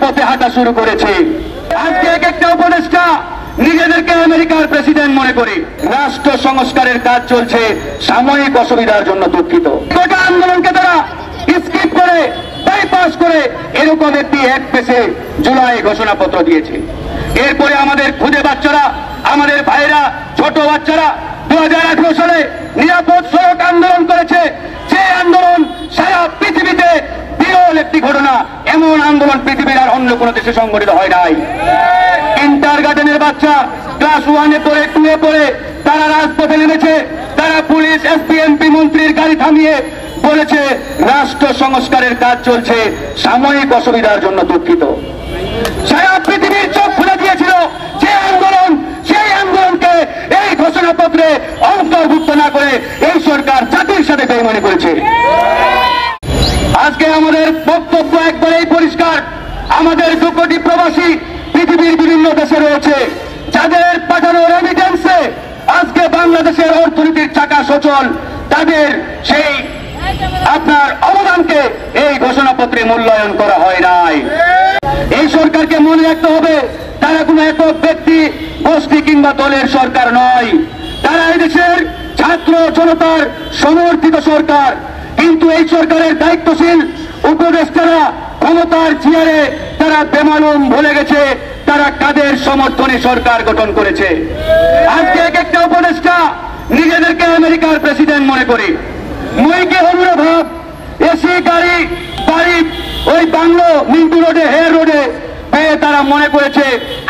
পথে হাঁটা শুরু করেছে। আজকে এক একটা উপদেষ্টা নিজেদেরকে আমেরিকার প্রেসিডেন্ট মনে করে রাষ্ট্র সংস্কারের কাজ চলছে সাময়িক অসুবিধার জন্য দুঃখিত। গোটা আন্দোলনকে তারা স্কিপ করে বাইপাস করে এরকম একটি এক পেশে জুলাই ঘোষণাপত্র দিয়েছে। এরপরে আমাদের খুদে বাচ্চারা, আমাদের ভাইরা, ছোট বাচ্চারা 2018 সালে নিরাপদ সড়ক আন্দোলন করেছে, যে আন্দোলন সারা পৃথিবীতে বিরল একটি ঘটনা। এমন আন্দোলন পৃথিবীর আর অন্য কোনো দেশে সংগঠিত হয় নাই। ইন্টার গার্ডেনের বাচ্চা ক্লাস 1-এ পড়ে 2-এ পড়ে তারা রাজপথে নেমেছে। তারা পুলিশ, এসপি, এমপি, মন্ত্রীর গাড়ি থামিয়ে বলেছে রাষ্ট্র সংস্কারের কাজ চলছে সাময়িক অসুবিধার জন্য দুঃখিত। সারা পৃথিবীর চোখ খুলে দিয়েছিল যে আন্দোলন, সেই আন্দোলনকে এই ঘোষণাপত্রে অন্তর্ভুক্ত না করে এই সরকার জাতির সাথে বেইমানি করেছে। আজকে আমাদের বক্তব্য একবারেই পরিষ্কার। আমাদের 2 কোটি প্রবাসী পৃথিবীর বিভিন্ন দেশে রয়েছে, যাদের পাঠানো রেমিটেন্সে আজকে বাংলাদেশের অর্থনীতির চাকা সচল। তাদের সেই আপনার অবদানকে এই ঘোষণাপত্রে মূল্যায়ন করা হয় নাই। এই সরকারকে মনে রাখতে হবে, তারা কোনো একক ব্যক্তি, গোষ্ঠী কিংবা দলের সরকার নয়। তারা এদেশের ছাত্র জনতার সমর্থিত সরকার। কিন্তু এই সরকারের দায়িত্বশীল উপদেষ্টারা ক্ষমতার চেয়ারে তারা বেমালুম ভুলে গেছে তারা কাদের সমর্থনে সরকার গঠন করেছে। আজকে এক একটা উপদেষ্টা নিজেদেরকে আমেরিকার প্রেসিডেন্ট মনে করে মইকে হলুরা ভাব, এসি গাড়ি, বাড়ি ওই বাংলো, মিন্টু রোডে, হেয়ার রোডে পেয়ে তারা মনে করেছে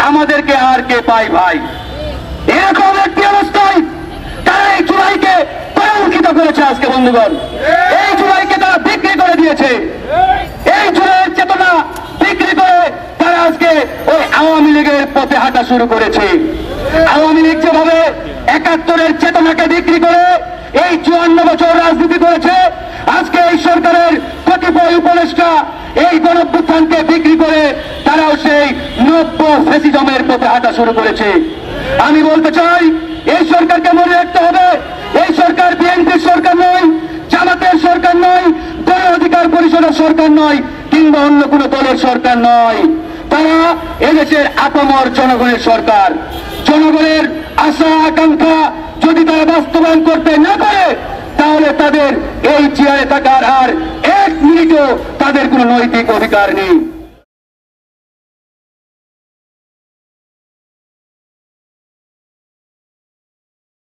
আমাদেরকে আর কে পাই ভাই। এরকম একটি অবস্থায় তারা এই জুলাইকে কলঙ্কিত করেছে। আজকে বন্ধুগণ, এই জুলাইকে তারা বিক্রি করে দিয়েছে। এই জুলাইয়ের চেতনা বিক্রি করে তারা আজকে ওই আওয়ামী লীগের পথে হাঁটা শুরু করেছে। আওয়ামী লীগ যেভাবে 71-এর চেতনাকে বিক্রি করে এই 54 বছর রাজনীতি করেছে, আজকে এই সরকারের কতিপয় উপদেষ্টা এই গণঅভ্যুত্থানকে বিক্রি করে তারাও সেই নব্য ফ্যাসিজমের পথে হাঁটা শুরু করেছে। আমি বলতে চাই, এই সরকারকে মনে রাখতে হবে, এই সরকার বিএনপির সরকার নয়, জামাতের সরকার নয়, গণ অধিকার পরিষদের সরকার নয়, কিংবা অন্য কোন দলের সরকার নয়। তারা এদেশের আপামর জনগণের সরকার। জনগণের আশা আকাঙ্ক্ষা যদি তারা বাস্তবায়ন করতে না পারে, তাহলে তাদের এই চেয়ারে থাকার আর 1 মিনিটও তাদের কোনো নৈতিক অধিকার নেই।